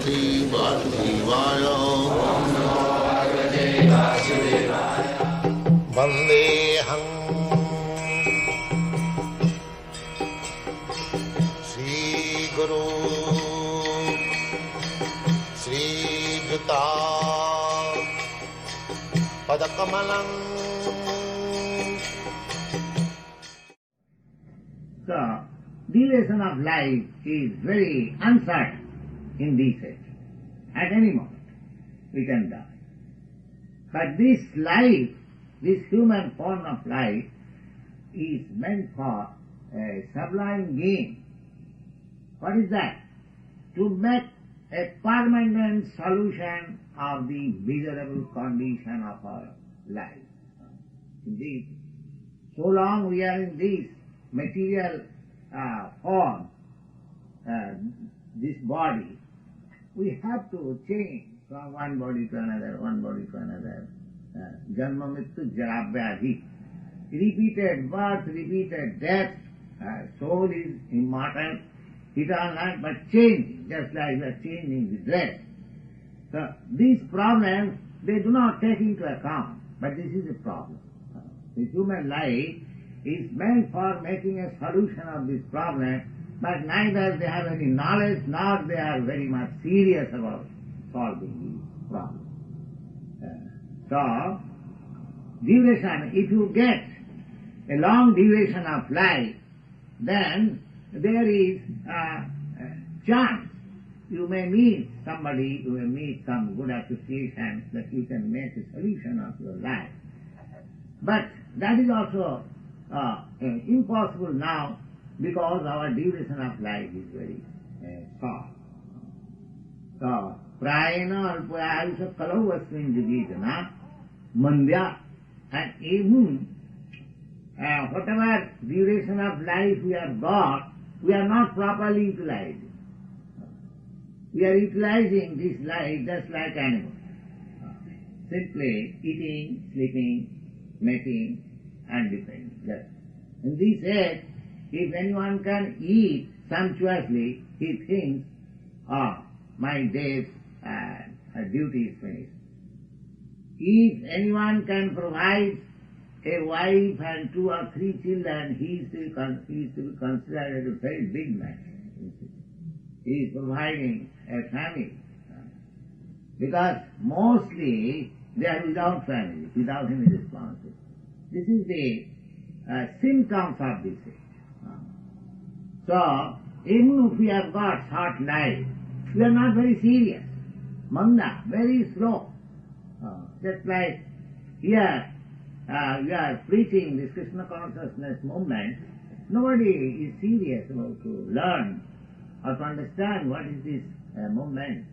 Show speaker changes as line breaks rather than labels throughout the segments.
Parvati Vasudevaya. Vandeham Sri Guru Sri Juta Padakamalam.
So, duration of life is very uncertain in this age. At any moment we can die. But this life, this human form of life, is meant for a sublime gain. What is that? To make a permanent solution of the miserable condition of our life. Indeed, so long we are in this material form, this body, we have to change from one body to another, one body to another. Janma mrityu jara vyadhi. Repeated birth, repeated death. Soul is immortal, eternal, but changing, just like we are changing the dress. So these problems, they do not take into account, but this is a problem. The human life is meant for making a solution of this problem, but neither they have any knowledge nor they are very much serious about solving the problem. So, duration, if you get a long duration of life, then there is a chance. You may meet somebody, you may meet some good association that you can make a solution of your life. But that is also impossible now because our duration of life is very short. So, prayena alpayayusha kalau asmin jugitana mandya, and even whatever duration of life we have got, we are not properly utilizing. We are utilizing this life just like animals. Simply eating, sleeping, mating, and defending. Yes. In this age, if anyone can eat sumptuously, he thinks, my day's duty is finished. If anyone can provide a wife and 2 or 3 children, he is to be considered as a very big man. He is providing a family. Because mostly they are without family, without any responsibility. This is the symptoms of this age. So, even if we have got short life, we are not very serious. Manda, very slow. Just like here, we are preaching this Krishna consciousness movement, nobody is serious about to learn or to understand what is this movement.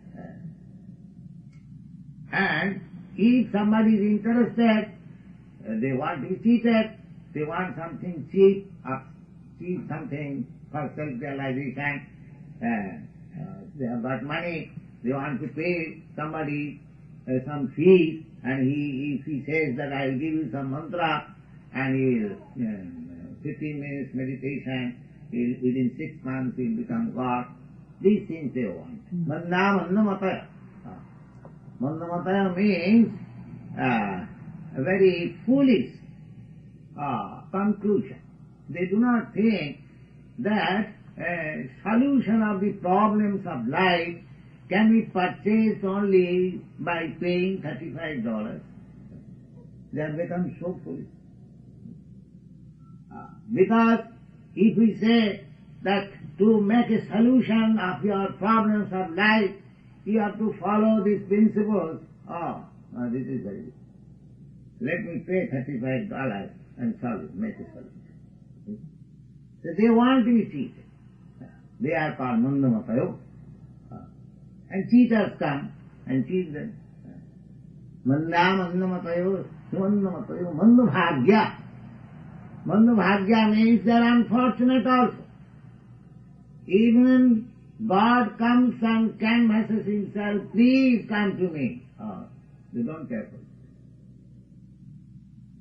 And if somebody is interested, they want to be cheated, they want something cheap, something for self-realization, they have got money, they want to pay somebody some fee, and if he says that I will give you some mantra, and he will 15 minutes meditation, within 6 months he will become God. These things they want. Mandamataya. Mandamataya means a very foolish conclusion. They do not think that a solution of the problems of life can be purchased only by paying $35. They have become so foolish. Because if we say that to make a solution of your problems of life, you have to follow these principles, this is very good. Let me pay $35 and solve it, make a solution. So they want to be cheated. They are called mandamatayo. And cheaters come and cheat them. Mandamatayo, mandamatayo, mandabhagya. Mandabhagya means they are unfortunate also. Even God comes and canvasses himself, please come to me. They don't care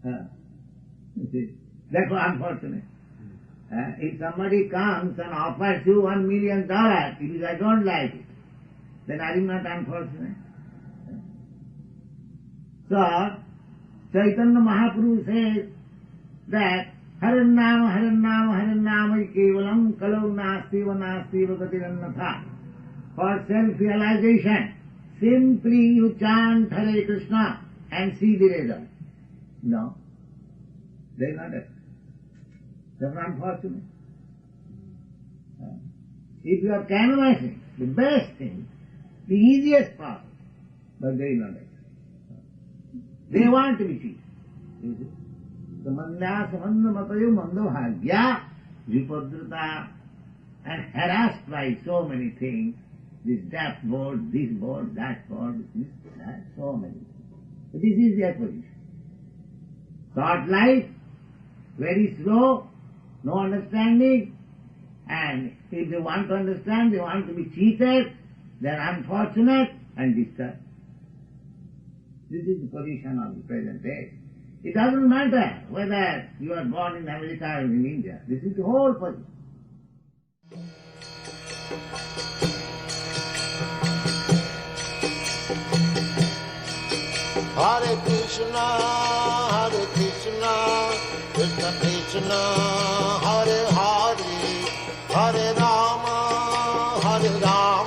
for it. That's unfortunate. If somebody comes and offers you $1 million, if I don't like it, then are you not unfortunate? So, Chaitanya Mahaprabhu says that Harannama, Harannama, Harannama Kevalam Kalau Nastiva Nastiva Gatirannatha. For self-realization, simply you chant Hare Krishna and see the result. No, they are not it. That's unfortunate. If you are canvassing, the best thing, the easiest path, but they are not it. They want to be cheated. You see? Samandya samandha matayo mandabhagya vipadrita, and harassed by so many things, this that board, this board, that board, this, that, so many things. So this is their position. Short life, very slow, no understanding, and if they want to understand, they want to be cheated, they are unfortunate and disturbed. This is the position of the present day. It doesn't matter whether you are born in America or in India. This is the whole position.
Hare Krishna, Krishna Krishna, Hare Hare, Hare Rama, Hare Rama.